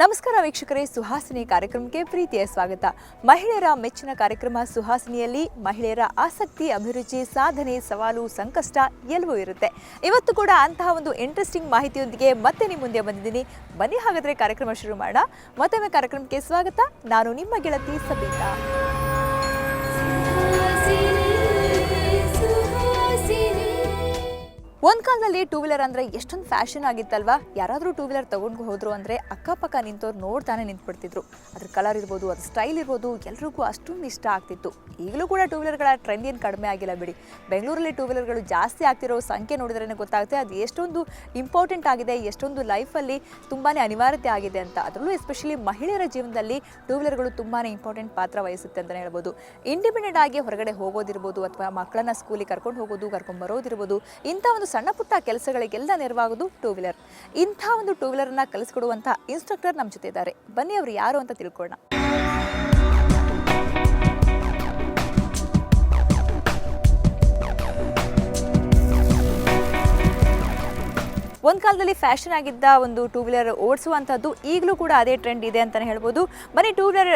ನಮಸ್ಕಾರ ವೀಕ್ಷಕರೇ, ಸುಹಾಸಿನಿ ಕಾರ್ಯಕ್ರಮಕ್ಕೆ ಪ್ರೀತಿಯ ಸ್ವಾಗತ. ಮಹಿಳೆಯರ ಮೆಚ್ಚಿನ ಕಾರ್ಯಕ್ರಮ ಸುಹಾಸಿನಿಯಲ್ಲಿ ಮಹಿಳೆಯರ ಆಸಕ್ತಿ, ಅಭಿರುಚಿ, ಸಾಧನೆ, ಸವಾಲು, ಸಂಕಷ್ಟ ಎಲ್ಲವೂ ಇರುತ್ತೆ. ಇವತ್ತು ಕೂಡ ಅಂತಹ ಒಂದು ಇಂಟ್ರೆಸ್ಟಿಂಗ್ ಮಾಹಿತಿಯೊಂದಿಗೆ ಮತ್ತೆ ನಿಮ್ಮ ಮುಂದೆ ಬಂದಿದ್ದೀನಿ. ಬನ್ನಿ ಹಾಗಾದ್ರೆ ಕಾರ್ಯಕ್ರಮ ಶುರು ಮಾಡೋಣ. ಮತ್ತೊಮ್ಮೆ ಕಾರ್ಯಕ್ರಮಕ್ಕೆ ಸ್ವಾಗತ. ನಾನು ನಿಮ್ಮ ಗೆಳತಿ ಸಬಿತಾ. ಒಂದು ಕಾಲದಲ್ಲಿ ಟೂ ವೀಲರ್ ಅಂದರೆ ಎಷ್ಟೊಂದು ಫ್ಯಾಷನ್ ಆಗಿತ್ತಲ್ವಾ. ಯಾರಾದರೂ ಟೂ ವೀಲರ್ ತೊಗೊಂಡು ಹೋದ್ರು ಅಂದರೆ ಅಕ್ಕಪಕ್ಕ ನಿಂತವ್ರು ನೋಡ್ತಾನೆ ನಿಂತ್ಬಿಡ್ತಿದ್ರು. ಅದ್ರ ಕಲರ್ ಇರ್ಬೋದು, ಅದ್ರ ಸ್ಟೈಲ್ ಇರ್ಬೋದು, ಎಲ್ರಿಗೂ ಅಷ್ಟೊಂದು ಇಷ್ಟ ಆಗ್ತಿತ್ತು. ಈಗಲೂ ಕೂಡ ಟೂ ವೀಲರ್ಗಳ ಟ್ರೆಂಡ್ ಏನು ಕಡಿಮೆ ಆಗಿಲ್ಲ ಬಿಡಿ. ಬೆಂಗಳೂರಲ್ಲಿ ಟೂ ವೀಲರ್ಗಳು ಜಾಸ್ತಿ ಆಗ್ತಿರೋ ಸಂಖ್ಯೆ ನೋಡಿದ್ರೇ ಗೊತ್ತಾಗುತ್ತೆ ಅದು ಎಷ್ಟೊಂದು ಇಂಪಾರ್ಟೆಂಟ್ ಆಗಿದೆ, ಎಷ್ಟೊಂದು ಲೈಫಲ್ಲಿ ತುಂಬಾ ಅನಿವಾರ್ಯತೆ ಆಗಿದೆ ಅಂತ. ಅದರಲ್ಲೂ ಎಸ್ಪೆಷಲಿ ಮಹಿಳೆಯರ ಜೀವನದಲ್ಲಿ ಟೂ ವೀಲರ್ಗಳು ತುಂಬಾ ಇಂಪಾರ್ಟೆಂಟ್ ಪಾತ್ರ ವಹಿಸುತ್ತೆ ಅಂತಲೇ ಹೇಳ್ಬೋದು. ಇಂಡಿಪೆಂಡೆಂಟ್ ಆಗಿ ಹೊರಗಡೆ ಹೋಗೋದಿರ್ಬೋದು, ಅಥವಾ ಮಕ್ಕಳನ್ನ ಸ್ಕೂಲಿಗೆ ಕರ್ಕೊಂಡು ಹೋಗೋದು, ಕರ್ಕೊಂಡು ಬರೋದಿರ್ಬೋದು, ಇಂಥ ಒಂದು ಸಣ್ಣ ಪುಟ್ಟ ಕೆಲಸಗಳಿಗೆಲ್ಲ ನೆರವಾಗೋದು ಟೂ ವೀಲರ್. ಇಂಥ ಒಂದು ಟೂ ವೀಲರ್ನ ಕಲಿಸ್ಕೊಡುವಂಥ ಇನ್ಸ್ಟ್ರಕ್ಟರ್ ನಮ್ಮ ಜೊತೆ ಇದ್ದಾರೆ. ಬನ್ನಿ ಅವರು ಯಾರು ಅಂತ ತಿಳ್ಕೊಳ್ಳೋಣ. ಒಂದು ಕಾಲದಲ್ಲಿ ಫ್ಯಾಷನ್ ಆಗಿದ್ದ ಒಂದು ಟೂ ವೀಲರ್ ಓಡಿಸುವಂಥದ್ದು ಈಗಲೂ ಕೂಡ ಅದೇ ಟ್ರೆಂಡ್ ಇದೆ ಅಂತಲೇ ಹೇಳ್ಬೋದು. ಬನ್ನಿ ಟೂ ವೀಲರ್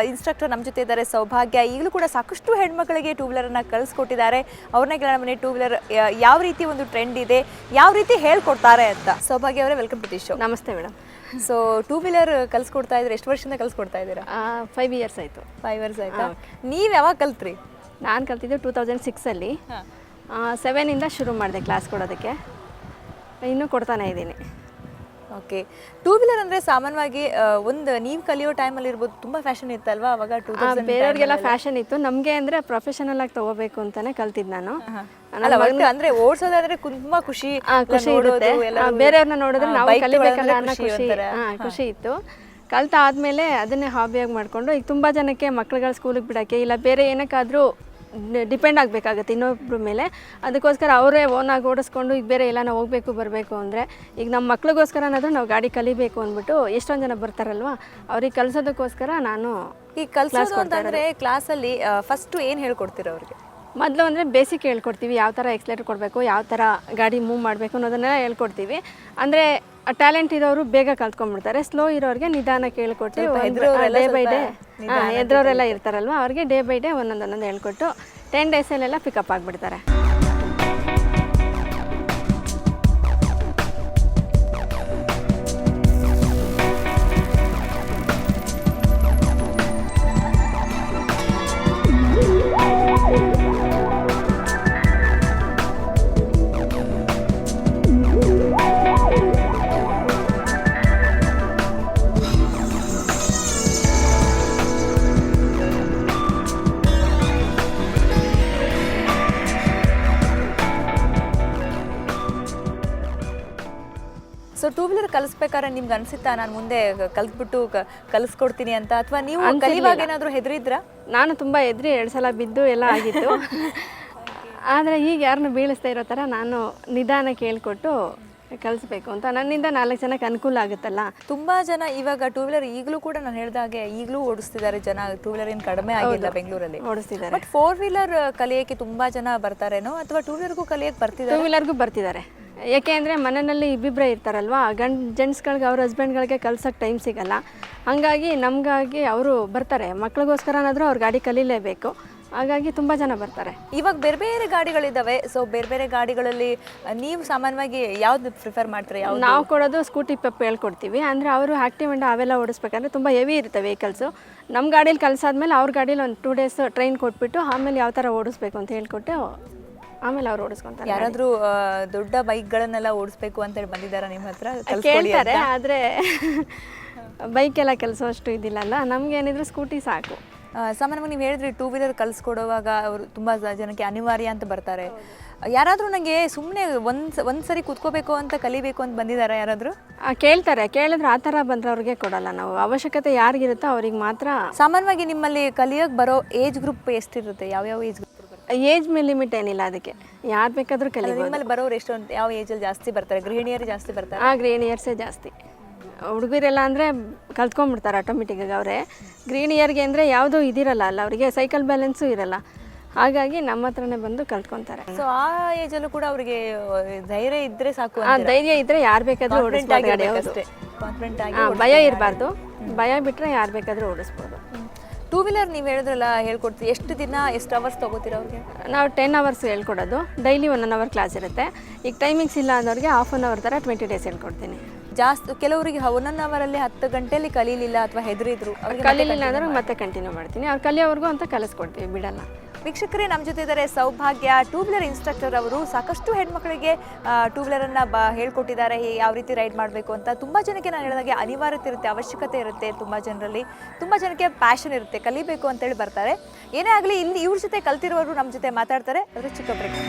ಇನ್ಸ್ಟ್ರಕ್ಟರ್ ನಮ್ಮ ಜೊತೆ ಇದ್ದಾರೆ ಸೌಭಾಗ್ಯ. ಈಗಲೂ ಕೂಡ ಸಾಕಷ್ಟು ಹೆಣ್ಮಕ್ಳಿಗೆ ಟೂ ವೀಲರನ್ನು ಕಲಿಸ್ಕೊಟ್ಟಿದ್ದಾರೆ. ಅವ್ರನ್ನ ಕೇಳೋಣ ಬನ್ನಿ, ಟೂ ವೀಲರ್ ಯಾವ ರೀತಿ ಒಂದು ಟ್ರೆಂಡ್ ಇದೆ, ಯಾವ ರೀತಿ ಹೇಳ್ಕೊಡ್ತಾರೆ ಅಂತ. ಸೌಭಾಗ್ಯ ಅವರೇ, ವೆಲ್ಕಮ್ ಟು ದಿ ಶೋ. ನಮಸ್ತೆ ಮೇಡಮ್. ಸೊ ಟೂ ವೀಲರ್ ಕಲಿಸ್ಕೊಡ್ತಾ ಇದ್ರೆ ಎಷ್ಟು ವರ್ಷದಿಂದ ಕಲಿಸ್ಕೊಡ್ತಾ ಇದ್ದೀರಾ? 5 years ಆಯಿತು. 5 years ಆಯಿತಾ? ನೀವು ಯಾವಾಗ ಕಲ್ತ್ರಿ? ನಾನು ಕಲ್ತಿದ್ದು 2006ಅಲ್ಲಿ. 7ಇಂದ ಶುರು ಮಾಡಿದೆ ಕ್ಲಾಸ್ ಕೊಡೋದಕ್ಕೆ. ಇನ್ನೂ ಕೊಡ್ತಾನೆ ಇದ್ದೀನಿ. ಓಕೆ. ಟೂ ವೀಲರ್ ಅಂದರೆ ಸಾಮಾನ್ಯವಾಗಿ ಒಂದು ನೀವು ಕಲಿಯೋ ಟೈಮಲ್ಲಿ ಇರ್ಬೋದು, ತುಂಬ ಫ್ಯಾಷನ್ ಇತ್ತಲ್ವಾ ಅವಾಗ? ಬೇರೆಯವ್ರಿಗೆಲ್ಲ ಫ್ಯಾಷನ್ ಇತ್ತು, ನಮಗೆ ಅಂದರೆ ಪ್ರೊಫೆಷನಲ್ ಆಗಿ ತಗೋಬೇಕು ಅಂತಾನೆ ಕಲ್ತಿದ್ದು ನಾನು. ಅಂದ್ರೆ ಓಡಿಸೋದಾದ್ರೆ ತುಂಬಾ ಖುಷಿ ಇರುತ್ತೆ. ಬೇರೆಯವ್ರನ್ನ ನೋಡಿದ್ರೆ ನಾವು ಕಲಿಬೇಕಲ್ಲ ಅನ್ನೋ ಖುಷಿ ಇತ್ತು. ಕಲ್ತಾದ್ಮೇಲೆ ಅದನ್ನೇ ಹಾಬಿಯಾಗಿ ಮಾಡಿಕೊಂಡು ಈಗ ತುಂಬ ಜನಕ್ಕೆ ಮಕ್ಳುಗಳ ಸ್ಕೂಲಿಗೆ ಬಿಡೋಕ್ಕೆ ಇಲ್ಲ ಬೇರೆ ಏನಕ್ಕಾದರೂ ಡಿಪೆಂಡ್ ಆಗಬೇಕಾಗತ್ತೆ ಇನ್ನೊಬ್ರ ಮೇಲೆ. ಅದಕ್ಕೋಸ್ಕರ ಅವರೇ ಓನಾಗಿ ಓಡಿಸ್ಕೊಂಡು ಈಗ ಬೇರೆ ಎಲ್ಲ ನಾವು ಹೋಗಬೇಕು ಬರಬೇಕು ಅಂದರೆ ಈಗ ನಮ್ಮ ಮಕ್ಳಿಗೋಸ್ಕರನಾದರೂ ನಾವು ಗಾಡಿ ಕಲಿಬೇಕು ಅಂದ್ಬಿಟ್ಟು ಎಷ್ಟೊಂದು ಜನ ಬರ್ತಾರಲ್ವ, ಅವ್ರಿಗೆ ಕಲಿಸೋದಕ್ಕೋಸ್ಕರ ನಾನು ಈ ಕಲಿಸೋದು ಅಂತಂದರೆ ಕ್ಲಾಸಲ್ಲಿ ಫಸ್ಟು ಏನು ಹೇಳ್ಕೊಡ್ತೀರ ಅವ್ರಿಗೆ? ಮೊದಲು ಅಂದರೆ ಬೇಸಿಕ್ ಹೇಳ್ಕೊಡ್ತೀವಿ, ಯಾವ ಥರ ಎಕ್ಸ್ಲೇಟರ್ ಕೊಡಬೇಕು, ಯಾವ ಥರ ಗಾಡಿ ಮೂವ್ ಮಾಡಬೇಕು ಅನ್ನೋದನ್ನೆಲ್ಲ ಹೇಳ್ಕೊಡ್ತೀವಿ. ಅಂದರೆ ಟ್ಯಾಲೆಂಟ್ ಇರೋರು ಬೇಗ ಕಲ್ತ್ಕೊಂಡ್ಬಿಡ್ತಾರೆ, ಸ್ಲೋ ಇರೋರಿಗೆ ನಿಧಾನಕ್ಕೆ ಹೇಳ್ಕೊಟ್ಟು ಡೇ ಬೈ ಡೇ ಎದ್ರವರೆಲ್ಲ ಇರ್ತಾರಲ್ವ ಅವ್ರಿಗೆ ಡೇ ಬೈ ಡೇ ಒಂದೊಂದು ಹೇಳ್ಕೊಟ್ಟು 10 daysಲ್ಲೆಲ್ಲ ಪಿಕಪ್ ಆಗಿಬಿಡ್ತಾರೆ. ಸೊ ಟೂ ವೀಲರ್ ಕಲಿಸ್ಬೇಕಾದ್ರೆ ನಿಮ್ಗೆ ಅನ್ಸುತ್ತಾ ನಾನು ಮುಂದೆ ಕಲ್ತ್ಬಿಟ್ಟು ಕಲಿಸ್ಕೊಡ್ತೀನಿ ಅಂತ, ಅಥವಾ ನೀವು ಕಲಿಯುವಾಗ ಏನಾದರೂ ಹೆದರಿದ್ರಾ? ನಾನು ತುಂಬ ಹೆದರಿ 2 ಸಲ ಬಿದ್ದು ಎಲ್ಲ ಆಗಿತ್ತು. ಆದರೆ ಈಗ ಯಾರನ್ನು ಬೀಳಿಸ್ತಾ ಇರೋ ಥರ ನಾನು ನಿಧಾನಕ್ಕೆ ಹೇಳ್ಕೊಟ್ಟು ಕಲಿಸ್ಬೇಕು ಅಂತ. ನನ್ನಿಂದ 4 ಜನಕ್ಕೆ ಅನುಕೂಲ ಆಗುತ್ತಲ್ಲ. ತುಂಬ ಜನ ಇವಾಗ ಟೂ ವೀಲರ್ ಈಗಲೂ ಕೂಡ ನಾನು ಹೇಳಿದಾಗೆ ಈಗಲೂ ಓಡಿಸ್ತಿದ್ದಾರೆ ಜನ. ಟೂ ವೀಲರ್ ಏನು ಕಡಿಮೆ ಆಗಿಲ್ಲ ಬೆಂಗಳೂರಲ್ಲಿ, ಓಡಿಸ್ತಿದ್ದಾರೆ. ಬಟ್ 4 ವೀಲರ್ ಕಲಿಯೋಕ್ಕೆ ತುಂಬ ಜನ ಬರ್ತಾರೇನೋ, ಅಥವಾ ಟೂ ವೀಲರ್ಗೂ ಕಲಿಯೋಕ್ಕೆ ಬರ್ತಿದ್ದಾರೆ? 2 ವೀಲರ್ಗೂ ಬರ್ತಿದ್ದಾರೆ. ಏಕೆ ಅಂದರೆ ಮನೆಯಲ್ಲಿ ಇಬ್ಬಿಬ್ಬರೇ ಇರ್ತಾರಲ್ವ, ಜೆಂಟ್ಸ್ಗಳಿಗೆ ಅವ್ರ ಹಸ್ಬೆಂಡ್ಗಳಿಗೆ ಕಲ್ಸೋಕ್ಕೆ ಟೈಮ್ ಸಿಗಲ್ಲ. ಹಾಗಾಗಿ ನಮಗಾಗಿ ಅವರು ಬರ್ತಾರೆ, ಮಕ್ಳಿಗೋಸ್ಕರನಾದರೂ ಅವ್ರು ಗಾಡಿ ಕಲೀಲೇಬೇಕು. ಹಾಗಾಗಿ ತುಂಬ ಜನ ಬರ್ತಾರೆ. ಇವಾಗ ಬೇರೆ ಬೇರೆ ಗಾಡಿಗಳಿದ್ದಾವೆ. ಸೊ ಬೇರೆ ಬೇರೆ ಗಾಡಿಗಳಲ್ಲಿ ನೀವು ಸಾಮಾನ್ಯವಾಗಿ ಯಾವ್ದು ಪ್ರಿಫರ್ ಮಾಡ್ತಾರೆ? ಯಾವ್ದು? ನಾವು ಕೊಡೋದು ಸ್ಕೂಟಿ ಪೆಪ್ ಹೇಳ್ಕೊಡ್ತೀವಿ. ಅಂದರೆ ಅವರು ಆ್ಯಕ್ಟಿವ್ ಅಂಡ್ ಅವೆಲ್ಲ ಓಡಿಸ್ಬೇಕಂದ್ರೆ ತುಂಬ ಹೆವಿ ಇರುತ್ತೆ ವೆಹಿಕಲ್ಸು. ನಮ್ಮ ಗಾಡೀಲಿ ಕಲಿಸಾದ್ಮೇಲೆ ಅವ್ರ ಗಾಡೀಲಿ ಒಂದು 2 days ಟ್ರೈನ್ ಕೊಟ್ಬಿಟ್ಟು ಆಮೇಲೆ ಯಾವ ಥರ ಓಡಿಸ್ಬೇಕು ಅಂತ ಹೇಳ್ಕೊಟ್ಟು ಆಮೇಲೆ ಅವ್ರು ಓಡಿಸ್ಕೊಂತಾರೆ. ಯಾರಾದರೂ ದೊಡ್ಡ ಬೈಕ್ಗಳನ್ನೆಲ್ಲ ಓಡಿಸ್ಬೇಕು ಅಂತೇಳಿ ಬಂದಿದ್ದಾರಾ ನಿಮ್ಮ ಹತ್ರ? ಕೇಳ್ತಾರೆ, ಆದರೆ ಬೈಕೆಲ್ಲ ಕೆಲಸವಷ್ಟು ಇದಿಲ್ಲಲ್ಲ, ನಮಗೇನಿದ್ರು ಸ್ಕೂಟಿ ಸಾಕು. ಸಾಮಾನ್ಯವಾಗಿ ನೀವು ಹೇಳಿದ್ರಿ ಟೂ ವೀಲರ್ ಕಲಿಸ್ಕೊಡುವಾಗ ಅವರು ತುಂಬ ಜನಕ್ಕೆ ಅನಿವಾರ್ಯ ಅಂತ ಬರ್ತಾರೆ. ಯಾರಾದರೂ ನನಗೆ ಸುಮ್ಮನೆ ಒಂದು ಸರಿ ಕೂತ್ಕೋಬೇಕು ಅಂತ ಕಲಿಬೇಕು ಅಂತ ಬಂದಿದ್ದಾರೆ ಯಾರಾದರೂ? ಕೇಳ್ತಾರೆ, ಕೇಳಿದ್ರೆ ಆ ಥರ ಬಂದರೆ ಅವ್ರಿಗೆ ಕೊಡಲ್ಲ ನಾವು. ಅವಶ್ಯಕತೆ ಯಾರಿಗಿರುತ್ತೋ ಅವ್ರಿಗೆ ಮಾತ್ರ. ಸಾಮಾನ್ಯವಾಗಿ ನಿಮ್ಮಲ್ಲಿ ಕಲಿಯೋಕ್ಕೆ ಬರೋ ಏಜ್ ಗ್ರೂಪ್ ಎಷ್ಟಿರುತ್ತೆ? ಯಾವ್ಯಾವ ಏಜ್ ಗ್ರೂಪ್? ಏಜ್ ಮೇಲೆ ಲಿಮಿಟ್ ಏನಿಲ್ಲ ಅದಕ್ಕೆ, ಯಾರು ಬೇಕಾದರೂ ಕಲಿಬೋದು. ನಿಮ್ಮಲ್ಲಿ ಬರೋರು ಎಷ್ಟು ಅಂತ ಯಾವ ಏಜಲ್ಲಿ ಜಾಸ್ತಿ ಬರ್ತಾರೆ? ಗೃಹಿಣಿಯರು ಜಾಸ್ತಿ ಬರ್ತಾರೆ? ಗೃಹಿಣಿಯರ್ಸೇ ಜಾಸ್ತಿ. ಹುಡುಗರೆಲ್ಲ ಅಂದರೆ ಕಲ್ತ್ಕೊಂಡ್ಬಿಡ್ತಾರೆ ಆಟೋಮೆಟಿಕ್ಕಾಗಿ ಅವರೇ. ಗೃಹಿಣಿಯರಿಗೆ ಅಂದರೆ ಯಾವುದೂ ಇದಿರಲ್ಲ ಅಲ್ಲ, ಅವರಿಗೆ ಸೈಕಲ್ ಬ್ಯಾಲೆನ್ಸು ಇರಲ್ಲ. ಹಾಗಾಗಿ ನಮ್ಮ ಹತ್ರನೇ ಬಂದು ಕಲ್ತ್ಕೊಂತಾರೆ. ಸೊ ಆ ಏಜಲ್ಲೂ ಕೂಡ ಅವರಿಗೆ ಧೈರ್ಯ ಇದ್ದರೆ ಸಾಕು. ಧೈರ್ಯ ಇದ್ದರೆ ಯಾರು ಬೇಕಾದರೂ ಓಡಿಸ್ತಾರೆ. ಕಾನ್ಫಿಡೆಂಟ್ ಆಗಿ ಭಯ ಇರಬಾರ್ದು. ಭಯ ಬಿಟ್ಟರೆ ಯಾರು ಬೇಕಾದರೂ ಓಡಿಸ್ಬೋದು. ಟೂ ವೀಲರ್ ನೀವು ಹೇಳಿದ್ರಲ್ಲ ಹೇಳ್ಕೊಡ್ತೀವಿ, ಎಷ್ಟು ದಿನ ಎಷ್ಟು ಅವರ್ಸ್ ತೊಗೋತೀರ ಅವ್ರಿಗೆ? ನಾವು 10 ಅವರ್ಸ್ ಹೇಳ್ಕೊಡೋದು. ಡೈಲಿ 1 ಅವರ್ ಕ್ಲಾಸ್ ಇರುತ್ತೆ. ಈಗ ಟೈಮಿಂಗ್ಸ್ ಇಲ್ಲ ಅನ್ನೋರಿಗೆ ಹಾಫ್ ಆನ್ ಅವರ್ ಥರ 20 ಡೇಸ್ ಹೇಳ್ಕೊಡ್ತೀನಿ. ಜಾಸ್ತಿ ಕೆಲವರಿಗೆ 1 ಅವರಲ್ಲಿ 10 ಗಂಟೆಯಲ್ಲಿ ಕಲೀಲಿಲ್ಲ ಅಥವಾ ಹೆದರಿದ್ರು, ಕಲೀಲಿಲ್ಲ ಅಂದ್ರೆ ಮತ್ತೆ ಕಂಟಿನ್ಯೂ ಮಾಡ್ತೀನಿ. ಅವ್ರು ಕಲಿಯೋವರೆಗೂ ಅಂತ ಕಲಿಸ್ಕೊಡ್ತೀವಿ, ಬಿಡಲ್ಲ. ವೀಕ್ಷಕರೇ, ನಮ್ಮ ಜೊತೆ ಇದ್ದಾರೆ ಸೌಭಾಗ್ಯ, ಟೂ ವೀಲರ್ ಇನ್ಸ್ಟ್ರಕ್ಟರ್ ಅವರು. ಸಾಕಷ್ಟು ಹೆಣ್ಮಕ್ಳಿಗೆ ಟೂ ವೀಲರನ್ನು ಹೇಳ್ಕೊಟ್ಟಿದ್ದಾರೆ, ಯಾವ ರೀತಿ ರೈಡ್ ಮಾಡಬೇಕು ಅಂತ. ತುಂಬ ಜನಕ್ಕೆ ನಾನು ಹೇಳಿದಾಗೆ ಅನಿವಾರ್ಯತೆ ಇರುತ್ತೆ, ಅವಶ್ಯಕತೆ ಇರುತ್ತೆ. ತುಂಬ ಜನಕ್ಕೆ ಪ್ಯಾಷನ್ ಇರುತ್ತೆ, ಕಲಿಬೇಕು ಅಂತೇಳಿ ಬರ್ತಾರೆ. ಏನೇ ಆಗಲಿ, ಇಲ್ಲಿ ಇವ್ರ ಜೊತೆ ಕಲ್ತಿರೋರು ನಮ್ಮ ಜೊತೆ ಮಾತಾಡ್ತಾರೆ. ಅದರ ಚಿಕ್ಕ ಬ್ರೇಕ್.